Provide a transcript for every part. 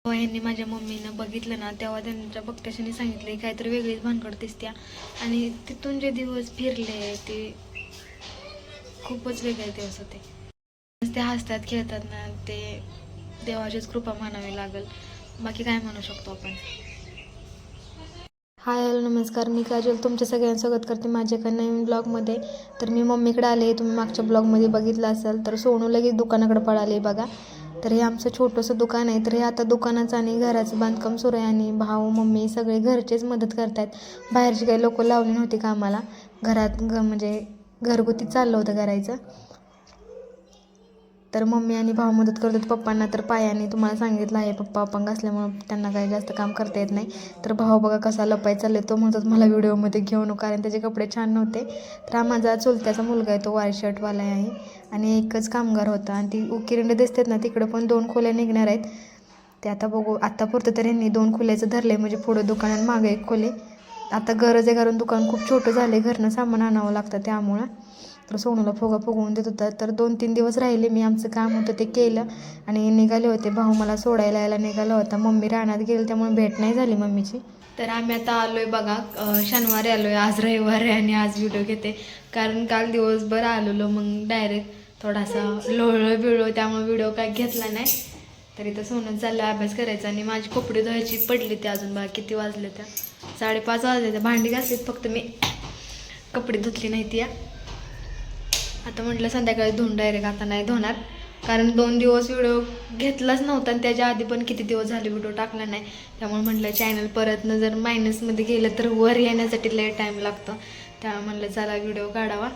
ह्यांनी माझ्या मम्मीनं बघितलं ना तेव्हा त्यांच्या बघत्याशाने सांगितले काहीतरी वेगळीच भानगड दिसत्या. आणि तिथून जे दिवस फिरले ते खूपच वेगळे दिवस होते. ते हसतात खेळतात ना, ते देवाचीच कृपा म्हणावी लागेल. बाकी काय म्हणू शकतो आपण. हाय हॅलो नमस्कार, मी काजल तुमच्या सगळ्यांचं स्वागत करते माझ्या एका नवीन ब्लॉगमध्ये. तर मी मम्मीकडे आले, तुम्ही मागच्या ब्लॉगमध्ये बघितलं असेल. तर सोनू लगेच दुकानाकडे पळाले बघा. तर हे आमचं छोटंसं दुकान आहे. तर हे आता दुकानाचं आणि घराचं बांधकाम सुरू आहे आणि भाऊ मम्मी सगळे घरचेच मदत करत आहेत. बाहेरची काही लोक लावली नव्हती कामाला. घरात म्हणजे घरगुती चाललं होतं करायचं. तर मम्मी आणि भाऊ मदत करतात पप्पांना. तर पायाने तुम्हाला सांगितलं आहे, पप्पा अपंग असल्यामुळं त्यांना काही जास्त काम करता येत नाही. तर भाऊ बघा कसा लपाय चालले, तो म्हणतात मला व्हिडिओमध्ये घेऊ नको कारण त्याचे कपडे छान नव्हते. तर हा माझा चुलत्याचा मुलगा आहे, तो वाईट शर्टवाला आहे आणि एकच कामगार होता. आणि ती उकिरंडे दिसतात ना, तिकडं पण 2 खोल्या निघणार आहेत. ते आता बघू. आत्तापुरतं तर यांनी 2 खोल्याचं धरले, म्हणजे पुढं दुकानात मागे 1 खोली. आता गरज आहे कारण दुकान खूप छोटं झालं, घरनं सामान आणावं लागतं त्यामुळं. तर सोनूला फुगा फुगवून देत होता. तर 2-3 दिवस राहिले, मी आमचं काम होतं ते केलं आणि निघाले होते. भाऊ मला सोडायला यायला निघाला होता. मम्मी रानात गेली त्यामुळे भेट नाही झाली मम्मीची. तर आम्ही आता आलो आहे बघा, शनिवारी आलो आहे, आज रविवार आहे आणि आज व्हिडिओ घेते कारण काल दिवसभर आलेलो, मग डायरेक्ट थोडासा लोळलो बिळलो त्यामुळे व्हिडिओ काय घेतला नाही. तरी तर सोनं चाललं अभ्यास करायचा आणि माझी कपडे धुवायची पडली ते अजून बघा किती वाजले त्या 5:30 वाजले. त्या भांडी घासलीत फक्त मी, कपडे धुतली नाही ती. आता म्हटलं संध्याकाळी धुवून डायरेक्ट आता नाही धुणार कारण 2 दिवस व्हिडिओ घेतलाच नव्हता आणि त्याच्या आधी पण किती दिवस झाले व्हिडिओ टाकला नाही. त्यामुळे म्हटलं चॅनल परतनं जर मायनसमध्ये गेलं तर वर येण्यासाठी लय टाईम लागतो. त्यामुळे म्हटलं चला व्हिडिओ काढावा.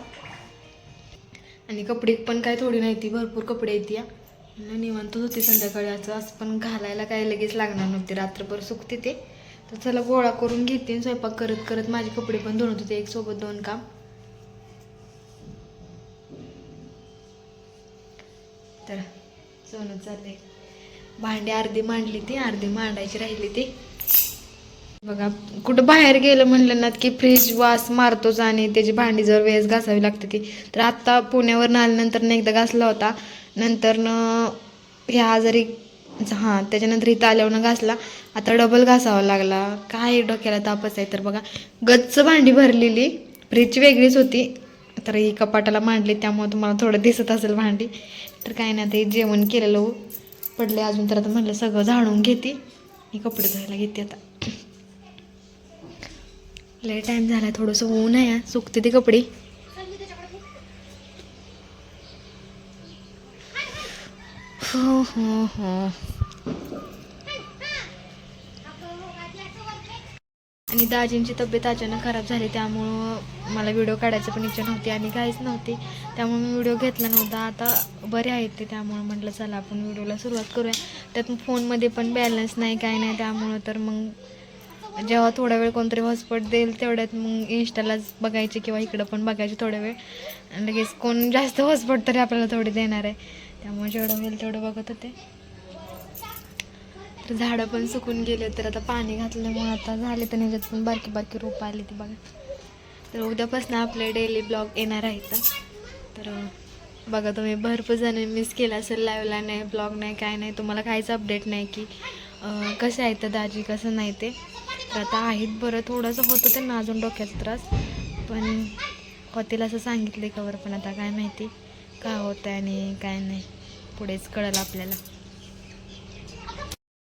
आणि कपडे पण काय थोडी नाही ती, भरपूर कपडे येते या. निवांत होते संध्याकाळी, असं पण घालायला काय लगेच लागणार नव्हते, रात्रभर सुकते ते. तर चला गोळा करून घेते, स्वयंपाक करत करत माझे कपडे पण धुवत होते, एक सोबत 2 काम. तर सोनं चाललंय, भांडी अर्धी मांडली ती, अर्धी मांडायची राहिली ती बघा. कुठं बाहेर गेलं म्हणलं ना की फ्रीज वास मारतोच आणि त्याची भांडी जर वेळेस घासावी लागते ती. तर आत्ता पुण्यावर आल्यानंतर एकदा घासला होता, नंतर ह्या आजारी त्याच्यानंतर इथं आल्यावर घासला. आता डबल घासावा लागला, काय डोक्याला तापच आहे. तर बघा गच्च भांडी भरलेली, फ्रीजची वेगळीच होती. तर ही कपाटाला मांडली त्यामुळे तुम्हाला थोडं दिसत असेल भांडी. तर काय नाही, ते जेवण केलेलं पडले अजून, तर आता म्हटलं सगळं झाडून घेते, ही कपडे धुवायला घेते आता. लय टाईम झाला, थोडंसं ऊन आहे, सुकते ते कपडे. हो हो हो. आणि दाजींची तब्येत अचानक खराब झाली त्यामुळं मला व्हिडिओ काढायची पण इच्छा नव्हती आणि काहीच नव्हती, त्यामुळे मी व्हिडिओ घेतला नव्हता. आता बरे आहेत ते, त्यामुळं म्हटलं चला आपण व्हिडिओला सुरुवात करूया. त्यात फोनमध्ये पण बॅलन्स नाही काय नाही, त्यामुळं तर मग जेव्हा थोडा वेळ कोणतरी हॉटस्पॉट देईल तेवढ्यात मग इंस्टालाच बघायचे किंवा इकडं पण बघायचे थोडा वेळ. आणि लगेच कोण जास्त हॉटस्पॉट तरी आपल्याला थोडी देणार आहे, त्यामुळे जेवढं होईल तेवढं बघत होते. तर झाडं पण सुकून गेले, तर आता पाणी घातल्यामुळे आता झाले, तर ह्याच्यात पण बारकी बारकी रोपं आली ती बघा. तर उद्यापासून आपले डेली ब्लॉग येणार आहेत. तर बघा तुम्ही भरपूर जण मिस केला असेल, लाईव्हला नाही, ब्लॉग नाही, काय नाही, तुम्हाला काहीच अपडेट नाही की कसं आहे तर दाजी कसं नाही ते. तर आता आहेत बरं, थोडंसं होतं त्यांना अजून डोक्याचा त्रास, पण होतील असं सांगितले कवर. पण आता काय माहिती काय होतं आणि काय नाही, पुढेच कळलं आपल्याला.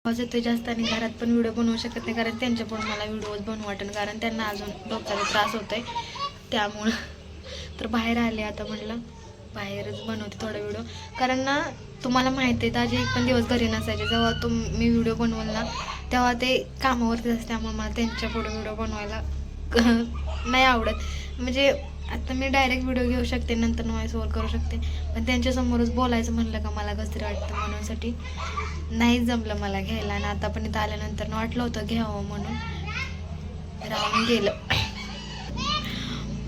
आवाज येतो जास्त आणि घरात पण व्हिडिओ बनवू शकत नाही कारण त्यांच्यापुढे मला व्हिडिओज बनवू वाटेल कारण त्यांना अजून डोक्याचा त्रास होतो आहे त्यामुळं. तर बाहेर आले, आता म्हटलं बाहेरच बनवते थोडा व्हिडिओ कारण ना तुम्हाला माहिती आहे दाजी 1 पण दिवस घरी नसायचे. जेव्हा मी व्हिडिओ बनवल ना तेव्हा ते कामावरतीच असते, त्यामुळे मला त्यांच्यापुढे व्हिडिओ बनवायला नाही आवडत. म्हणजे आता मी डायरेक्ट व्हिडिओ घेऊ शकते, नंतर व्हॉइस ओव्हर करू शकते, पण त्यांच्यासमोरच बोलायचं म्हणलं का मला कसं तरी वाटतं, म्हणूनसाठी नाही जमलं मला घ्यायला. आणि आता पण इथं आल्यानंतर वाटलं होतं घ्यावं म्हणून राहून गेलं.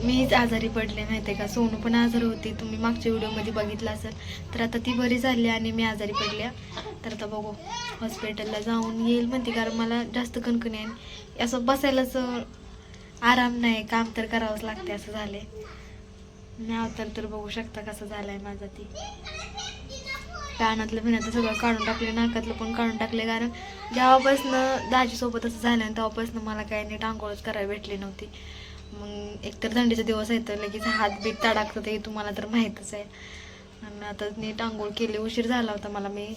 मीच आजारी पडले माहिती आहे का, सोनू पण आजारी होती, तुम्ही मागच्या व्हिडिओमध्ये बघितलं असेल. तर आता ती बरी झाली आणि मी आजारी पडल्या. तर आता बघू हॉस्पिटलला जाऊन येईल म्हणते कारण मला जास्त कणकणी आहे, असं बसायलाच आराम नाही, काम तर करावंच लागते असं झाले. मी अवतार तर बघू शकता कसं झालंय माझा ती. कानातलं बिनातलं सगळं काढून टाकले, नाकातलं पण काढून टाकले. कारण जेव्हापासनं दाजीसोबत असं झालं आणि तेव्हापासनं मला काही नीट आंघोळच करायला भेटली नव्हती. मग एकतर थंडीचा दिवस आहे तर लगेच हात बीत तडाकतं ते तुम्हाला तर माहीतच आहे. आणि आता नीट आंघोळ केली, उशीर झाला होता मला. मी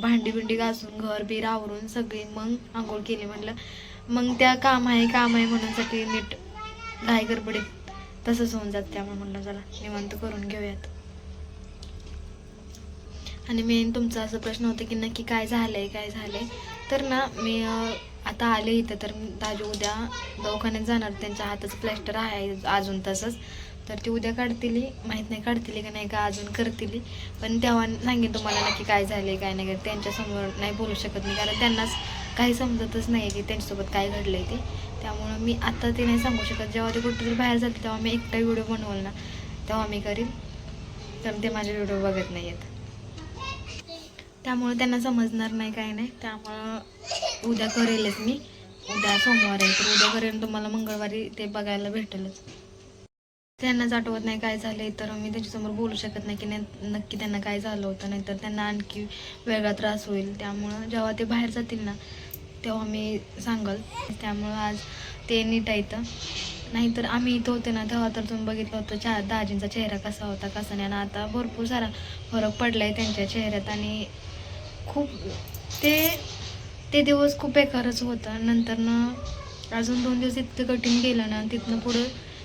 भांडी बिंडी घासून घर बीर आवरून सगळी मग आंघोळ केली. म्हणलं मग त्या काम आहे म्हणूनसाठी नीट घाई गडबडीत तसंच होऊन जात. त्यामुळे म्हणलं चला निवांत करून घेऊयात. आणि मेन तुमचा असं प्रश्न होता की नक्की काय झालंय. तर ना मी आता आले इथं, तर दाजी उद्या दवाखान्यात जाणार. त्यांच्या हाताचं प्लॅस्टर आहे अजून तसंच, तर ती उद्या काढतील. माहीत नाही काढतील का नाही का अजून करतील. पण तेव्हा सांगेन तुम्हाला नक्की काय झाले काय नाही. त्यांच्यासमोर नाही बोलू शकत नाही, कारण त्यांनाच काही समजतच नाही की त्यांच्यासोबत काय घडलं आहे ते. त्यामुळं मी आता ते नाही सांगू शकत. जेव्हा ते कुठेतरी बाहेर जाते तेव्हा मी एकटा व्हिडिओ बनवल ना तेव्हा मी करीन, कारण ते माझे व्हिडिओ बघत नाही आहेत. त्यामुळं त्यांना समजणार नाही काय नाही. त्यामुळं उद्या करेलच मी. उद्या सोमवार आहे तर उद्या करेन, तुम्हाला मंगळवारी ते बघायला भेटेलच. त्यांनाच आठवत नाही काय झालंय, तर मी त्याच्यासमोर बोलू शकत नाही की नक्की त्यांना काय झालं होतं, नाहीतर त्यांना आणखी वेगळा त्रास होईल. त्यामुळं जेव्हा ते बाहेर जातील ना तेव्हा मी सांगल. त्यामुळं आज ते नीट येतं. नाहीतर आम्ही इथं होते ना तेव्हा तर तुम्ही बघितलं होतं दाजींचा चेहरा कसा होता कसा नाही. आणि आता भरपूर सारा फरक पडला आहे त्यांच्या चेहऱ्यात. आणि खूप ते दिवस खूप बेकारच होतं. नंतर ना अजून 2 दिवस इतकं कठीण गेलं ना, तिथनं पुढं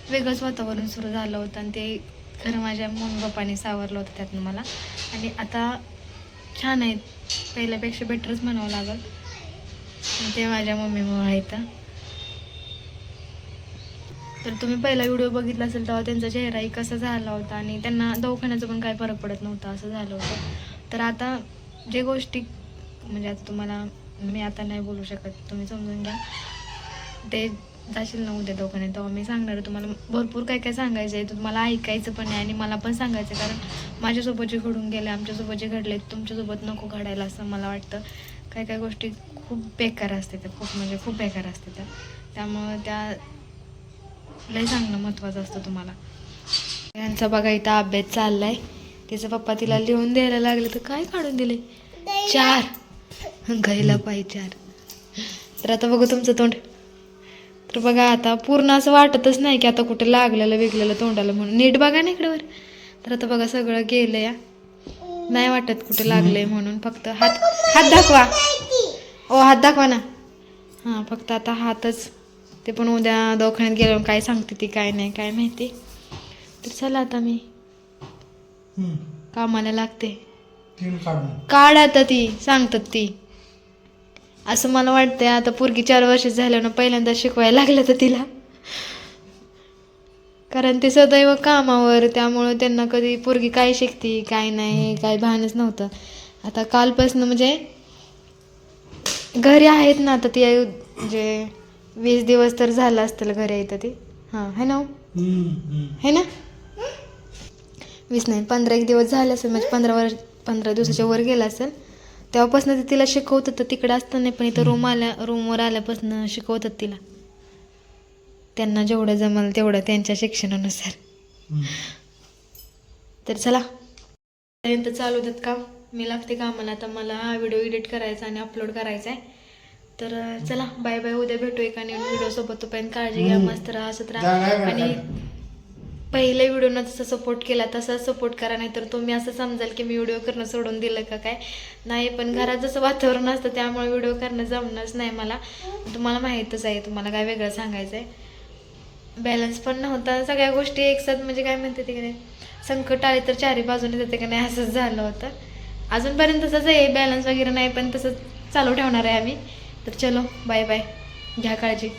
वेगळंच वातावरण सुरू झालं होतं. आणि ते खरं माझ्या मम्मी पप्पाने सावरलं होतं त्यातनं मला. आणि आता छान आहेत, पहिल्यापेक्षा बेटरच म्हणावं लागल. ते माझ्या मम्मीमुळं आहेत. तर तुम्ही पहिला व्हिडिओ बघितला असेल तेव्हा त्यांचा चेहराही कसा झाला होता आणि त्यांना दवाखान्याचा पण काही फरक पडत नव्हता असं झालं होतं. तर आता जे गोष्टी म्हणजे आता तुम्हाला मी आता नाही बोलू शकत, तुम्ही समजून घ्या. ते जाशील ना उद्या दवाखान्यात तेव्हा मी सांगणार आहे तुम्हाला. भरपूर काय काय सांगायचं आहे, तुम्हाला ऐकायचं पण आहे आणि मला पण सांगायचं आहे. कारण माझ्यासोबत जे घडून गेले, आमच्यासोबत जे घडले, तुमच्यासोबत नको घडायला असं मला वाटतं. काय काय गोष्टी खूप बेकार असते त्या, खूप म्हणजे खूप बेकार असते त्या. त्यामुळं त्या लय सांगणं महत्त्वाचं असतं तुम्हाला. यांचा बघा इथं अभ्यास चाललाय. तिचा पप्पा तिला लिहून द्यायला लागले तर काय काढून दिले 4 घ्यायला पाहिजे 4. तर आता बघू तुमचं तोंड. तर बघा आता पूर्ण असं वाटतच नाही की आता कुठे लागलेलं वेगलेलं तोंडाला म्हणून. नीट बघा ना इकडं वर. तर आता बघा सगळं गेलं या, नाही वाटत कुठे लागलंय म्हणून. फक्त हात दाखवा. हात दाखवा ना. हां फक्त आता हातच. ते पण उद्या दवाखान्यात गेल्यावर काय सांगते ती काय नाही काय माहिती. तर चला आता मी कामाला लागते. काढ आता ती सांगतात ती. असं मला वाटतंय आता पोरगी 4 वर्ष झाल्यानं पहिल्यांदा शिकवायला लागलं तर तिला, कारण ते सदैव कामावर. त्यामुळं त्यांना कधी पोरगी काय शिकते काय नाही काय भानच नव्हतं. आता कालपासून म्हणजे घरी आहेत ना आता ती, म्हणजे 20 दिवस तर झालं असतील घरी येतं ती. हां है ना, है ना. 20 नाही 15 दिवस झाले असेल, म्हणजे 15 दिवसाच्या वर गेला असेल. तेव्हापासून ते तिला शिकवतात तर तिकडे असताना पण इथं रूमवर आल्यापासून शिकवतात तिला. त्यांना जेवढं जमलं तेवढं त्यांच्या शिक्षणानुसार. तर चला पर्यंत चालू देत काम. मी लागते कामाला आता. मला हा व्हिडिओ एडिट करायचा आणि अपलोड करायचा आहे. तर चला बाय बाय. उद्या भेटू एका नवीन व्हिडिओसोबत. तोपर्यंत काळजी घ्या, मस्त राहा, हसत राहा. आणि पहिल्या व्हिडिओनं जसं सपोर्ट केला तसा सपोर्ट करा, नाही तर तुम्ही असं समजाल की मी व्हिडिओ करणं सोडून दिलं का काय. नाही, पण घरात जसं वातावरण असतं त्यामुळे व्हिडिओ करणं जमणंच नाही मला. तुम्हाला माहीतच आहे, तुम्हाला काय वेगळं सांगायचं आहे. बॅलन्स पण नव्हता, सगळ्या गोष्टी एकसाथ म्हणजे काय म्हणते ते की नाही, संकट आले तर 4ही बाजूने जाते का नाही असंच झालं होतं. अजूनपर्यंत तसंच आहे, बॅलन्स वगैरे नाही, पण तसंच चालू ठेवणार आहे आम्ही. तर चलो बाय बाय, घ्या काळजी.